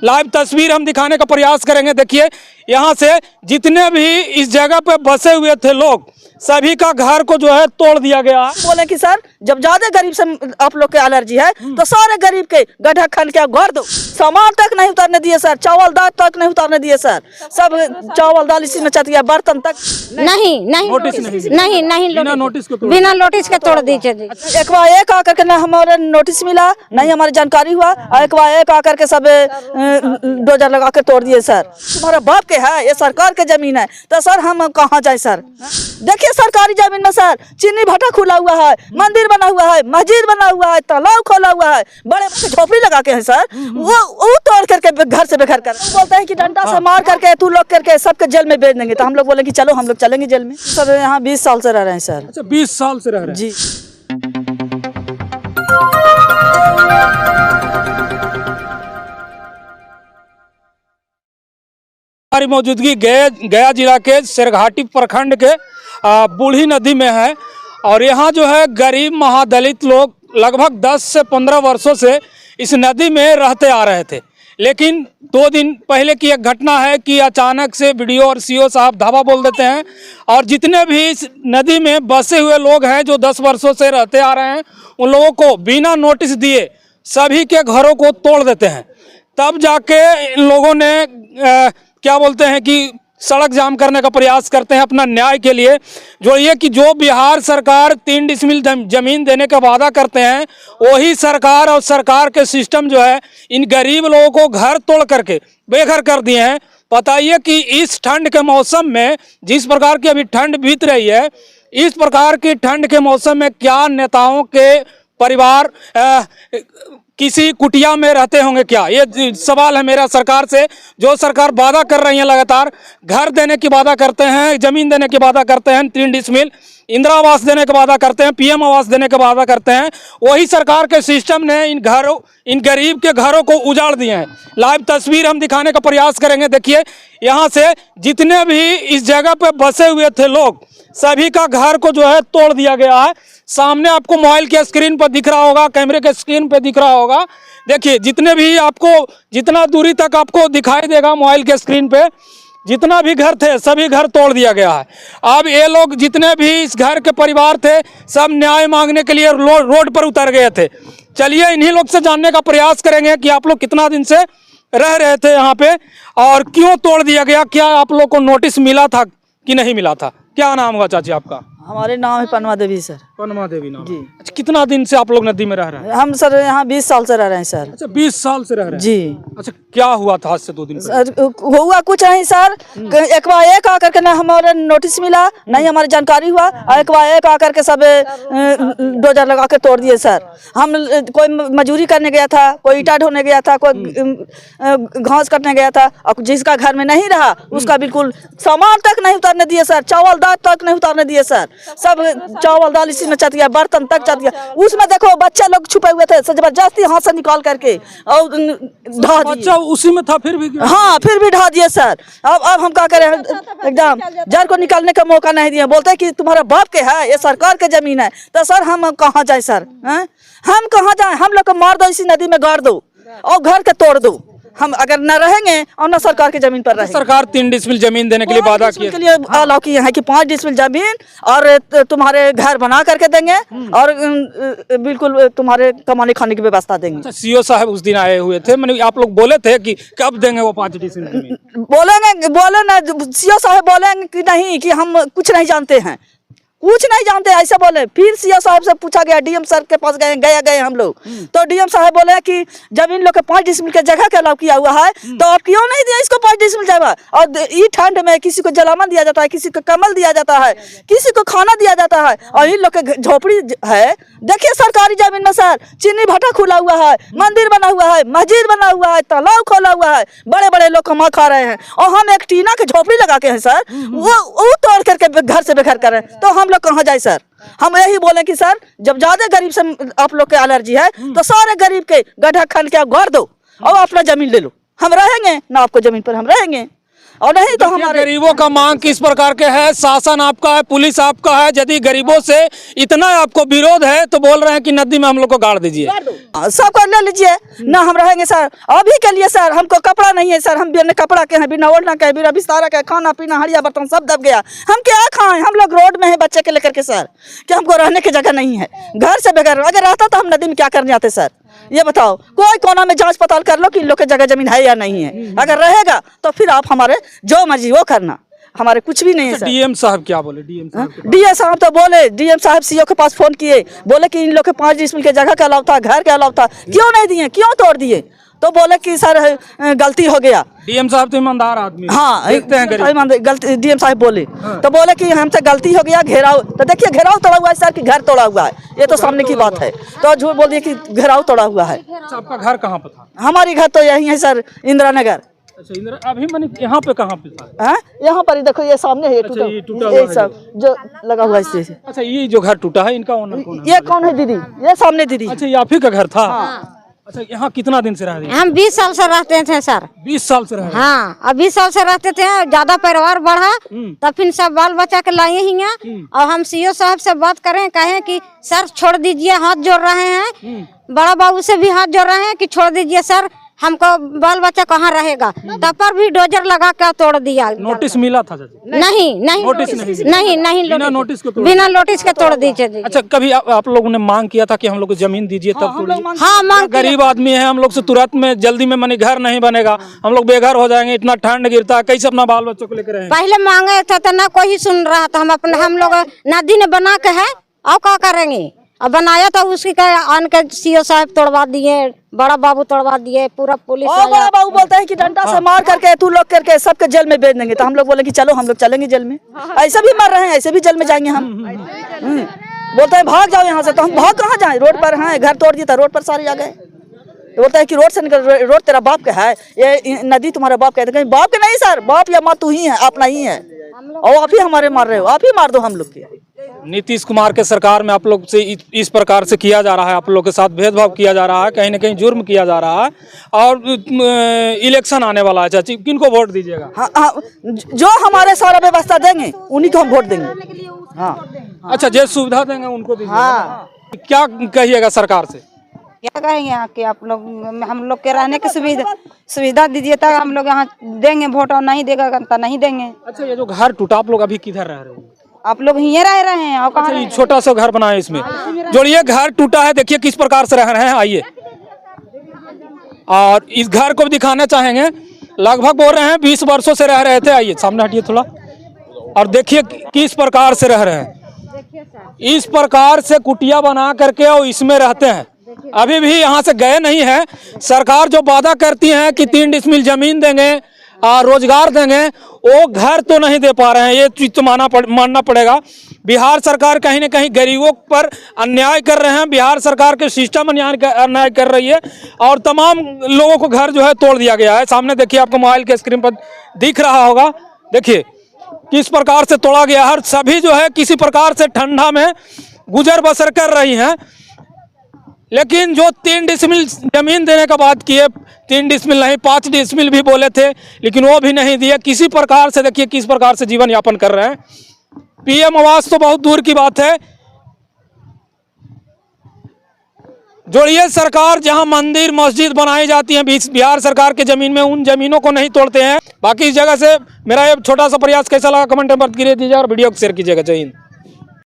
Live तस्वीर हम दिखाने का प्रयास करेंगे। देखिए यहाँ से जितने भी इस जगह पे बसे हुए थे लोग, सभी का घर को जो है तोड़ दिया गया। बोले कि सर जब ज्यादा गरीब से आप लोग के एलर्जी है तो सारे गरीब के गड्ढा खन के गाड़ दो। सामान तक नहीं उतारने दिए सर, चावल दाल तक नहीं उतारने दिए सर। सब चावल दाल इसी में चतिया, बर्तन तक नहीं बिना नोटिस के तोड़ दीजिए। एक बार एक आकर के ना हमारे नोटिस मिला, नहीं हमारी जानकारी हुआ, एक बार एक आकर के सब डोजर लगा के तोड़ दिए सर। तुम्हारा बाप के है, ये सरकार के जमीन है तो सर हम कहाँ जाए सर? देखिए सरकारी जमीन में सर चीनी भट्टा खुला हुआ है, मंदिर बना हुआ है, मस्जिद बना हुआ है, तालाब खोला हुआ है, बड़े झोपड़ी लगा के है सर। वो तोड़ करके घर से बेघर कर बोलते हैं कि डंडा से मार करके तू लोग करके सबके जेल में भेज देंगे। तो हम लोग बोले कि चलो हम लोग चलेंगे जेल में। सर यहाँ 20 साल से रह रहे हैं सर। अच्छा 20 साल से रह रहे हैं जी। हमारी मौजूदगी गया जिला के शेरघाटी प्रखंड के बूढ़ी नदी में है और यहाँ जो है गरीब महादलित लोग लगभग 10 से 15 वर्षों से इस नदी में रहते आ रहे थे। लेकिन 2 दिन पहले की एक घटना है कि अचानक से बीडीओ और सीओ साहब धावा बोल देते हैं और जितने भी इस नदी में बसे हुए लोग हैं जो 10 वर्षों से रहते आ रहे हैं उन लोगों को बिना नोटिस दिए सभी के घरों को तोड़ देते हैं। तब जाके इन लोगों ने क्या बोलते हैं कि सड़क जाम करने का प्रयास करते हैं अपना न्याय के लिए। जो ये कि जो बिहार सरकार 3 डिसमिल जमीन देने का वादा करते हैं वही सरकार और सरकार के सिस्टम जो है इन गरीब लोगों को घर तोड़ करके बेघर कर दिए हैं। बताइए कि इस ठंड के मौसम में, जिस प्रकार की अभी ठंड बीत रही है, इस प्रकार की ठंड के मौसम में क्या नेताओं के परिवार किसी कुटिया में रहते होंगे क्या? ये सवाल है मेरा सरकार से। जो सरकार वादा कर रही है लगातार, घर देने की वादा करते हैं, जमीन देने की वादा करते हैं, 3 डिसमिल इंदिरा आवास देने का वादा करते हैं, पीएम आवास देने का वादा करते हैं, वही सरकार के सिस्टम ने इन गरीब के घरों को उजाड़ दिए हैं। लाइव तस्वीर हम दिखाने का प्रयास करेंगे। देखिए यहाँ से जितने भी इस जगह पे बसे हुए थे लोग, सभी का घर को जो है तोड़ दिया गया है। सामने आपको मोबाइल के स्क्रीन पर दिख रहा होगा, कैमरे के स्क्रीन पे दिख रहा होगा। देखिए जितने भी आपको, जितना दूरी तक आपको दिखाई देगा मोबाइल के स्क्रीन पे, जितना भी घर थे सभी घर तोड़ दिया गया है। अब ये लोग जितने भी इस घर के परिवार थे सब न्याय मांगने के लिए रोड पर उतर गए थे। चलिए इन्हीं लोग से जानने का प्रयास करेंगे कि आप लोग कितना दिन से रह रहे थे यहाँ पे और क्यों तोड़ दिया गया, क्या आप लोग को नोटिस मिला था कि नहीं मिला था? क्या नाम होगा चाची आपका? हमारे नाम है पनमा देवी सर। पनमा देवी नाम जी। अच्छा कितना दिन से आप लोग नदी में रह रहे हैं? हम सर यहाँ 20 साल से रह रहे हैं सर। अच्छा 20 साल से रह रहे हैं जी। अच्छा क्या हुआ था आज से 2 दिन पहले? हुआ कुछ नहीं सर, एक बार एक आकर के ना हमारे नोटिस मिला, नहीं हमारी जानकारी हुआ, एक बार एक आकर के सब डोजर लगा के तोड़ दिए सर। हम कोई मजदूरी करने गया था, कोई ईटा ढोने गया था, कोई घास काटने गया था, और जिसका घर में नहीं रहा उसका बिल्कुल सामान तक नहीं उतारने दिए सर, चावल दाल तक नहीं उतारने दिए सर। सब चावल दाल इसी में चतिया, बर्तन तक चतिया। उसमें देखो बच्चे लोग छुपे हुए थे, जबरदस्ती हाथ से निकाल करके और ढा दिए। बच्चा उसी में था फिर भी? हाँ फिर भी ढा दिए सर। अब हम क्या करें, एकदम जड़ को निकालने का मौका नहीं दिया। बोलते हैं कि तुम्हारा बाप के है, ये सरकार के जमीन है तो सर हम कहाँ जाए सर? हम कहाँ जाए? हम लोग को मार दो, इसी नदी में गाड़ दो और घर के तोड़ दो। हम अगर न रहेंगे और न सरकार की जमीन पर रहेंगे। सरकार 3 डिसमिल जमीन देने के लिए वादा किया, के लिए अलाउ किए हैं कि 5 डिसमिल जमीन और तुम्हारे घर बना करके देंगे और बिल्कुल तुम्हारे कमाने खाने की व्यवस्था देंगे। अच्छा सीओ साहब उस दिन आए हुए थे, मैंने आप लोग बोले थे कि कब देंगे वो 5 डिसमिल जमीन? बोले ना सीओ साहब बोलेंगे कि नहीं, कि हम कुछ नहीं जानते हैं, कुछ नहीं जानते ऐसे बोले। फिर सीओ साहब से पूछा गया, डीएम सर के पास गए हम लोग, तो डीएम साहब बोले कि जब इन लोग के 5 डिसमिल के जगह के अलाउ किया हुआ है तो आप क्यों नहीं दिया इसको 5 डिसमिल जगह? और ये ठंड में किसी को जलावन दिया जाता है, किसी को कमल दिया जाता है, किसी को खाना दिया जाता है, और इन लोग के झोपड़ी है। देखिए सरकारी जमीन में सर चीनी भट्टा खुला हुआ है, मंदिर बना हुआ है, मस्जिद बना हुआ है, तालाब खोला हुआ है, बड़े बड़े लोग कमा खा रहे हैं, और हम एक टीना के झोपड़ी लगा के हैं सर, वो तोड़ करके घर से बेघर कर रहे हैं। तो हम लोग कहाँ जाए सर? हम यही बोले कि सर जब ज्यादा गरीब से आप लोग के एलर्जी है तो सारे गरीब के गड्ढा खन के गाड़ दो और अपना जमीन ले लो। हम रहेंगे ना आपको जमीन पर हम रहेंगे। और नहीं तो देखिए, हमारे गरीबों का मांग किस प्रकार के है, शासन आपका है, पुलिस आपका है, यदि गरीबों से इतना आपको विरोध है तो बोल रहे हैं कि नदी में हम लोग को गाड़ दीजिए। सब कर ले लीजिए ना, हम रहेंगे सर अभी के लिए सर। हमको कपड़ा नहीं है सर, हम बिना कपड़ा के हैं, बिना ओढ़ना के, बिना बिस्तारा के, खाना पीना हड़िया बर्तन सब दब गया। हम क्या खाएं, हम लोग रोड में हैं बच्चे के लेकर के सर, कि हमको रहने की जगह नहीं है। घर से बगैर अगर रहता तो हम नदी में क्या करने आते सर, ये बताओ। कोई कोना में जांच पड़ताल कर लो कि इन लोग की जगह जमीन है या नहीं है। अगर रहेगा तो फिर आप हमारे जो मर्जी वो करना, हमारे कुछ भी नहीं है सर। डीएम साहब क्या बोले? डीएम साहब डीएम साहब तो बोले, डीएम साहब सीओ के पास फोन किए, बोले कि इन लोग के 5 डिसमिल के जगह का अलाव था, घर के अलाव था, क्यों नहीं दिए, क्यों तोड़ दिए? तो बोले कि सर गलती हो गया। डीएम साहब तो ईमानदार आदमी हैं। हाँ देखते हैं गरीब। गलती डीएम साहब बोले, तो बोले कि हमसे गलती हो गया, घेराव। तो देखिए घेराव तोड़ा हुआ है सर कि घर तोड़ा हुआ है, ये तो सामने की बात है। तो झूठ बोल दिए कि घेराव तोड़ा हुआ है। अच्छा, आपका घर कहाँ पे था? हमारी घर तो यही है सर, इंदिरा नगर। अच्छा, इंदिरा अभी मैंने यहाँ पे कहाँ पे था? हाँ यहाँ पर ही देखो, ये सामने है, ये टूटा हुआ ये है सब जो लगा हुआ है इससे। अच्छा, ये जो घर टूटा है इनका ओनर कौन है? ये कौन है दीदी? ये सामने दीदी। अच्छा, ये आप ही का घर था? अच्छा, यहाँ कितना दिन से रह रहे हैं? हम 20 साल से रहते थे सर। 20 साल से रह रहे हैं। हाँ, अब 20 साल से रहते थे, ज्यादा परिवार बढ़ा तब फिर सब बाल बच्चा के लाए ही हैं। और हम सीओ साहब से बात करें, कहें कि सर छोड़ दीजिए, हाथ जोड़ रहे हैं। बड़ा बाबू से भी हाथ जोड़ रहे हैं कि छोड़ दीजिए सर, हमको बाल बच्चा कहाँ रहेगा। तब पर भी डोजर लगा के तोड़ दिया। नोटिस मिला था चाची? नहीं नोटिस नहीं बिना नोटिस के तोड़ बिना नोटिस के तोड़ दीजिए। अच्छा, कभी आप लोगों ने मांग किया था कि हम लोग को जमीन दीजिए तब तोड़िए? हाँ मांग गरीब आदमी है, हम लोग से तुरंत में जल्दी में मनी घर नहीं बनेगा, हम लोग बेघर हो जाएंगे, इतना ठंड गिरता है, कैसे अपना बाल बच्चों को लेकर रहेंगे? पहले मांगे थे तो ना कोई सुन रहा था। हम लोग नदी ने बना के है, और क्या करेंगे। अब बनाया था उसकी आन के सीओ साहब तोड़वा दिए, बड़ा बाबू तोड़वा दिए, पूरा पुलिस और बड़ा बाबू बोलता है कि डंडा से मार करके तू लोग करके सबके जेल में भेज देंगे। तो हम लोग बोले कि चलो हम लोग चलेंगे जेल में, ऐसे भी मर रहे हैं, ऐसे भी जेल में जाएंगे हम। बोलते हैं भाग जाओ यहाँ से, तो हम भाग कहाँ जाए, रोड पर हैं, घर तोड़ दिए तो रोड पर सारे आ गए। तो बोलता है कि रोड से निकल, रोड तेरा बाप का है, ये नदी तुम्हारा बाप का है। कहीं बाप के नहीं सर, बाप या माँ तू ही है, आप नहीं है, और आप ही हमारे मार रहे हो, आप ही मार दो हम लोग के। नीतीश कुमार के सरकार में आप लोग से इस प्रकार से किया जा रहा है, आप लोग के साथ भेदभाव किया जा रहा है, कहीं ना कहीं जुर्म किया जा रहा है। और इलेक्शन आने वाला है चाची, किनको वोट दीजिएगा? हाँ हाँ, जो हमारे सारा व्यवस्था देंगे उन्हीं को हम वोट देंगे। हाँ अच्छा, जो सुविधा देंगे उनको दीजिएगा। हाँ। क्या कहिएगा सरकार से? क्या कहेंगे यहाँ कि आप लोग, हम लोग के रहने की सुविधा दीजिए तब हम लोग यहाँ देंगे वोट, और नहीं देगा तो नहीं देंगे। अच्छा, ये जो घर टूटा, आप लोग अभी किधर रह रहे हैं? आप लोग यहीं रह रहे हैं और कहाँ अच्छा, ये छोटा सा घर बना है, इसमें जोड़िए घर टूटा है, देखिए किस प्रकार से रह रहे हैं। आइए, और इस घर को भी दिखाना चाहेंगे। लगभग बोल रहे हैं 20 वर्षों से रह रहे थे। आइए सामने हटिए थोड़ा, और देखिए किस प्रकार से रह रहे हैं। इस प्रकार से कुटिया बना करके और इसमें रहते हैं। अभी भी यहाँ से गए नहीं है। सरकार जो वादा करती है कि 3 डिसमिल जमीन देंगे, रोजगार देंगे, वो घर तो नहीं दे पा रहे हैं। ये चीज तो मानना पड़ेगा। बिहार सरकार कहीं ना कहीं गरीबों पर अन्याय कर रहे हैं। बिहार सरकार के सिस्टम अन्याय कर रही है, और तमाम लोगों को घर जो है तोड़ दिया गया है। सामने देखिए, आपको मोबाइल के स्क्रीन पर दिख रहा होगा, देखिए किस प्रकार से तोड़ा गया है। सभी जो है किसी प्रकार से ठंडा में गुजर बसर कर रही हैं। लेकिन जो 3 डिसमिल जमीन देने का बात किए, 3 डिसमिल नहीं 5 डिसमिल भी बोले थे, लेकिन वो भी नहीं दिए। किसी प्रकार से देखिए किस प्रकार से जीवन यापन कर रहे हैं। पीएम आवास तो बहुत दूर की बात है। जोड़िए सरकार, जहां मंदिर मस्जिद बनाई जाती है बिहार सरकार के जमीन में, उन जमीनों को नहीं तोड़ते हैं। बाकी इस जगह से मेरा ये छोटा सा प्रयास कैसा लगा कमेंट में मत कीजिए और वीडियो को शेयर कीजिएगा। जय हिंद।